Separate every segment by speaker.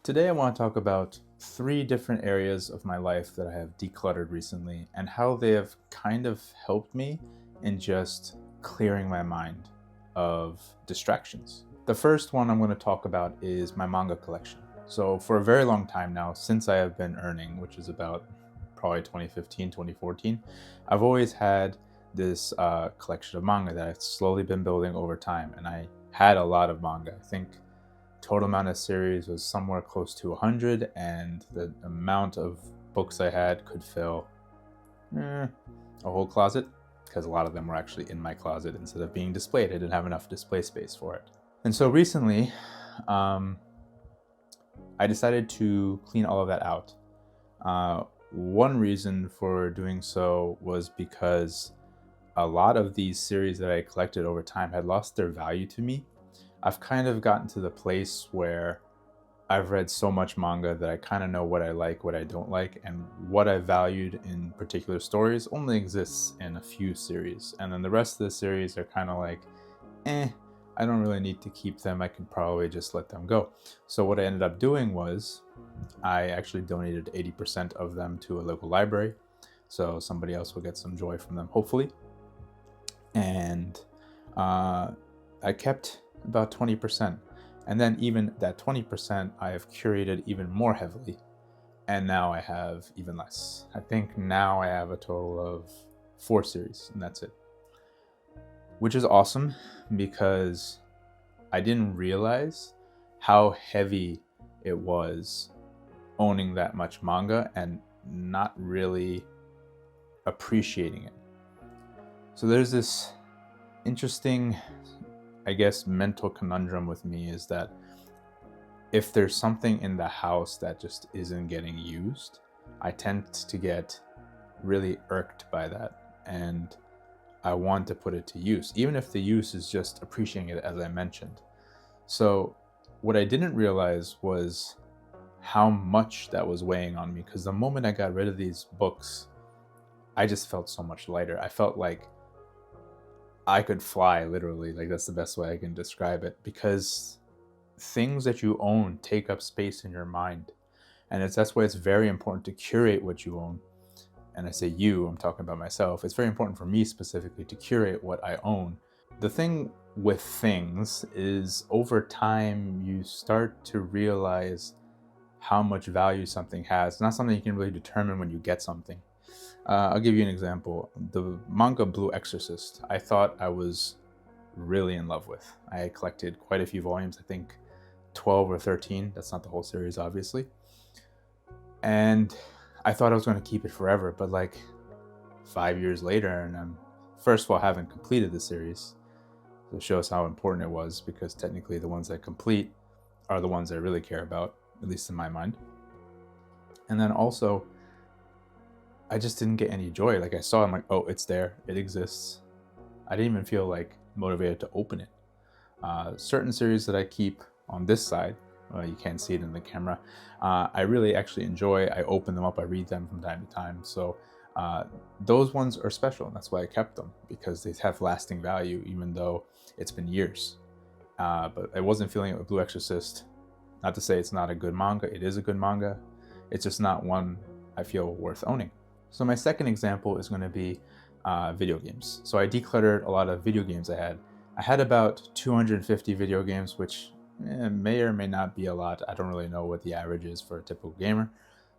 Speaker 1: Today I want to talk about 3 different areas of my life that I have decluttered recently and how they have kind of helped me in just clearing my mind of distractions. The first one I'm going to talk about is my manga collection. So for a very long time now, since I have been earning, which is about probably 2015, 2014, I've always had this collection of manga that I've slowly been building over time. And I had a lot of manga. I think total amount of series was somewhere close to 100, and the amount of books I had could fill a whole closet, because a lot of them were actually in my closet instead of being displayed. I didn't have enough display space for it. And so recently, I decided to clean all of that out. One reason for doing so was because a lot of these series that I collected over time had lost their value to me. I've kind of gotten to the place where I've read so much manga that I kind of know what I like, what I don't like, and what I valued in particular stories only exists in a few series. And then the rest of the series are kind of like, I don't really need to keep them. I could probably just let them go. So what I ended up doing was I actually donated 80% of them to a local library. So somebody else will get some joy from them, hopefully. And I kept about 20%. And then even that 20% I have curated even more heavily. And now I have even less. I think now I have a total of 4 series, and that's it. Which is awesome because I didn't realize how heavy it was owning that much manga and not really appreciating it. So there's this interesting, I guess, mental conundrum with me is that if there's something in the house that just isn't getting used, I tend to get really irked by that, and I want to put it to use, even if the use is just appreciating it, as I mentioned. So what I didn't realize was how much that was weighing on me, because the moment I got rid of these books, I just felt so much lighter. I felt like I could fly, literally. Like, that's the best way I can describe it, because things that you own take up space in your mind. And that's why it's very important to curate what you own. And I say you, I'm talking about myself. It's very important for me specifically to curate what I own. The thing with things is over time, you start to realize how much value something has. It's not something you can really determine when you get something. I'll give you an example. The manga Blue Exorcist, I thought I was really in love with. I collected quite a few volumes, I think 12 or 13. That's not the whole series, obviously. And I thought I was going to keep it forever, but like 5 years later, and I'm first of all haven't completed the series. It shows how important it was, because technically the ones I complete are the ones I really care about, at least in my mind. And then also, I just didn't get any joy. Like, I saw it, I'm like, oh, it's there, it exists. I didn't even feel like motivated to open it. Certain series that I keep on this side, you can't see it in the camera, I really actually enjoy. I open them up, I read them from time to time. So those ones are special, and that's why I kept them, because they have lasting value, even though it's been years. But I wasn't feeling it with Blue Exorcist. Not to say it's not a good manga, it is a good manga. It's just not one I feel worth owning. So my second example is going to be video games. So I decluttered a lot of video games I had. I had about 250 video games, which may or may not be a lot. I don't really know what the average is for a typical gamer.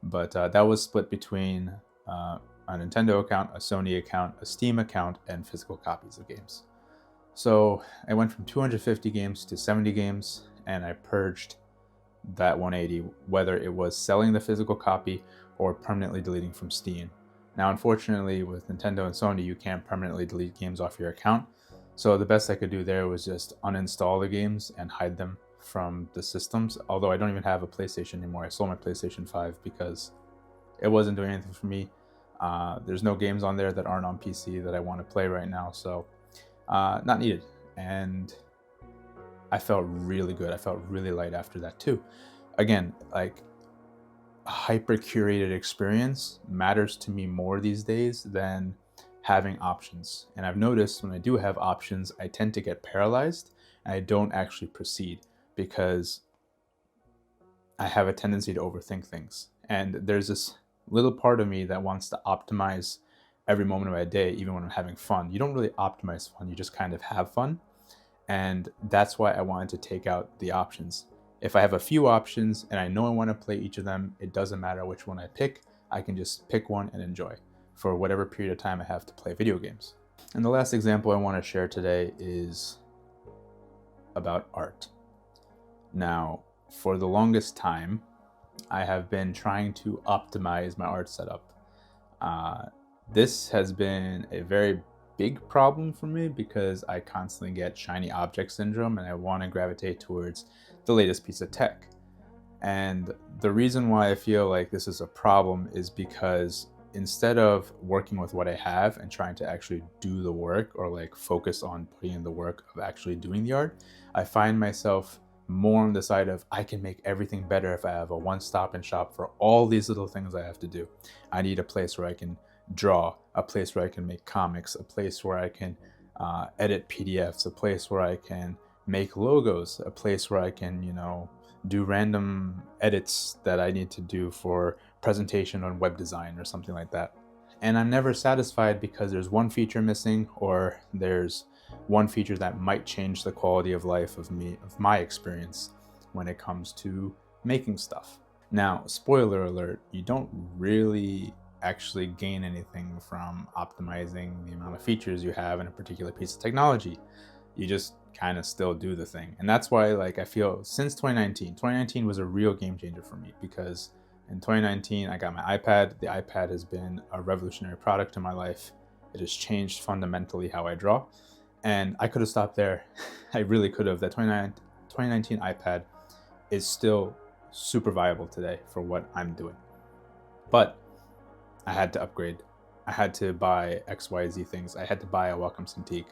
Speaker 1: But that was split between a Nintendo account, a Sony account, a Steam account, and physical copies of games. So I went from 250 games to 70 games, and I purged that 180, whether it was selling the physical copy or permanently deleting from Steam. Now, unfortunately, with Nintendo and Sony, you can't permanently delete games off your account. So the best I could do there was just uninstall the games and hide them from the systems. Although I don't even have a PlayStation anymore. I sold my PlayStation 5 because it wasn't doing anything for me. There's no games on there that aren't on PC that I want to play right now. So not needed. And I felt really good. I felt really light after that too. Again, like, a hyper curated experience matters to me more these days than having options. And I've noticed when I do have options, I tend to get paralyzed and I don't actually proceed, because I have a tendency to overthink things. And there's this little part of me that wants to optimize every moment of my day, even when I'm having fun. You don't really optimize fun, you just kind of have fun. And that's why I wanted to take out the options. If I have a few options and I know I want to play each of them, it doesn't matter which one I pick. I can just pick one and enjoy for whatever period of time I have to play video games. And the last example I want to share today is about art. Now, for the longest time, I have been trying to optimize my art setup. This has been a very big problem for me because I constantly get shiny object syndrome and I want to gravitate towards the latest piece of tech. And the reason why I feel like this is a problem is because instead of working with what I have and trying to actually do the work, or like focus on putting in the work of actually doing the art, I find myself more on the side of I can make everything better if I have a one-stop and shop for all these little things I have to do. I need a place where I can draw, a place where I can make comics, a place where I can edit PDFs, a place where I can make logos, a place where I can, do random edits that I need to do for presentation on web design or something like that. And I'm never satisfied because there's one feature missing, or there's one feature that might change the quality of life of my experience when it comes to making stuff. Now, spoiler alert, you don't really actually gain anything from optimizing the amount of features you have in a particular piece of technology. You just kind of still do the thing. And that's why, like, I feel since 2019 was a real game changer for me, because in 2019 I got my iPad. The iPad has been a revolutionary product in my life. It has changed fundamentally how I draw, and I could have stopped there. I really could have. That 2019 iPad is still super viable today for what I'm doing, but I had to upgrade. I had to buy XYZ things. I had to buy a Wacom Cintiq,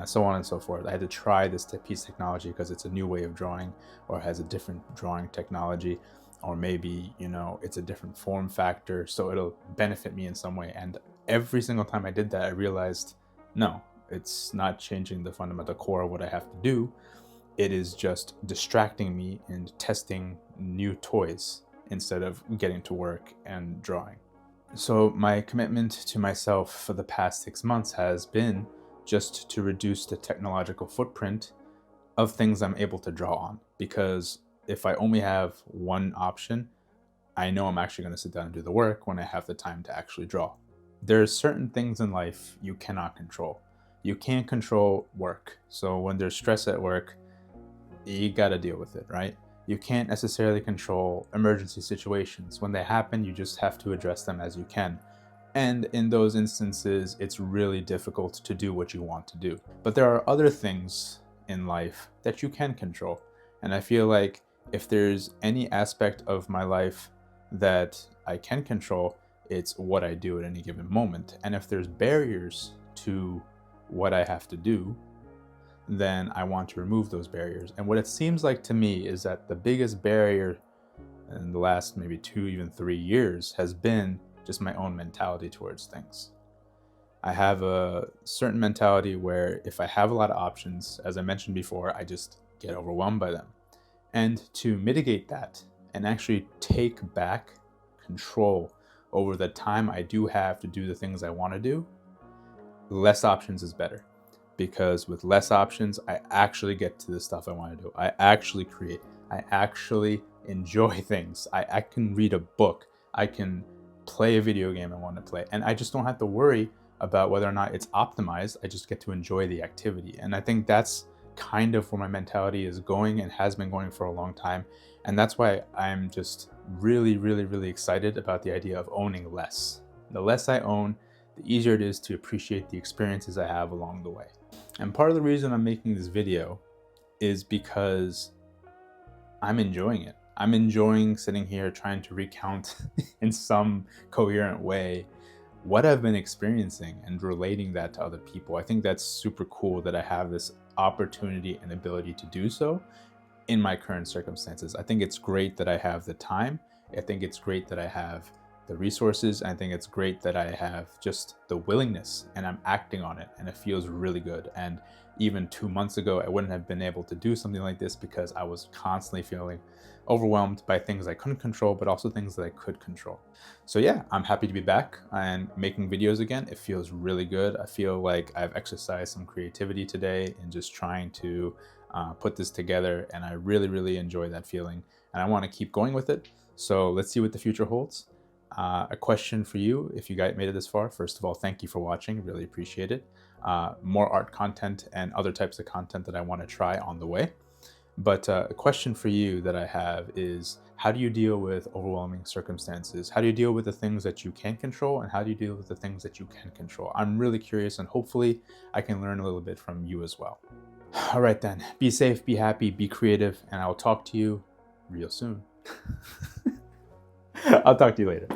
Speaker 1: so on and so forth. I had to try this piece of technology because it's a new way of drawing, or has a different drawing technology, or maybe, it's a different form factor, so it'll benefit me in some way. And every single time I did that, I realized, no, it's not changing the fundamental core of what I have to do. It is just distracting me and testing new toys instead of getting to work and drawing. So my commitment to myself for the past 6 months has been just to reduce the technological footprint of things I'm able to draw on. Because if I only have one option, I know I'm actually going to sit down and do the work when I have the time to actually draw. There's certain things in life you cannot control. You can't control work. So when there's stress at work, you got to deal with it, right? You can't necessarily control emergency situations. When they happen, you just have to address them as you can. And in those instances, it's really difficult to do what you want to do. But there are other things in life that you can control. And I feel like if there's any aspect of my life that I can control, it's what I do at any given moment. And if there's barriers to what I have to do, then I want to remove those barriers. And what it seems like to me is that the biggest barrier in the last maybe 2, even 3 years has been just my own mentality towards things. I have a certain mentality where if I have a lot of options, as I mentioned before, I just get overwhelmed by them. And to mitigate that and actually take back control over the time I do have to do the things I want to do, less options is better. Because with less options, I actually get to the stuff I want to do. I actually create. I actually enjoy things. I can read a book. I can play a video game I want to play. And I just don't have to worry about whether or not it's optimized. I just get to enjoy the activity. And I think that's kind of where my mentality is going and has been going for a long time. And that's why I'm just really, really, really excited about the idea of owning less. The less I own, the easier it is to appreciate the experiences I have along the way. And part of the reason I'm making this video is because I'm enjoying it. I'm enjoying sitting here trying to recount in some coherent way what I've been experiencing and relating that to other people. I think that's super cool that I have this opportunity and ability to do so in my current circumstances. I think it's great that I have the time. I think it's great that I have the resources. I think it's great that I have just the willingness and I'm acting on it, and it feels really good. And even 2 months ago, I wouldn't have been able to do something like this because I was constantly feeling overwhelmed by things I couldn't control, but also things that I could control. So yeah, I'm happy to be back and making videos again. It feels really good. I feel like I've exercised some creativity today in just trying to put this together, and I really, really enjoy that feeling, and I want to keep going with it. So let's see what the future holds. A question for you, if you guys made it this far. First of all, thank you for watching. Really appreciate it. More art content and other types of content that I want to try on the way. But a question for you that I have is, how do you deal with overwhelming circumstances? How do you deal with the things that you can't control, and how do you deal with the things that you can control? I'm really curious, and hopefully I can learn a little bit from you as well. All right then, be safe, be happy, be creative, and I'll talk to you real soon. I'll talk to you later.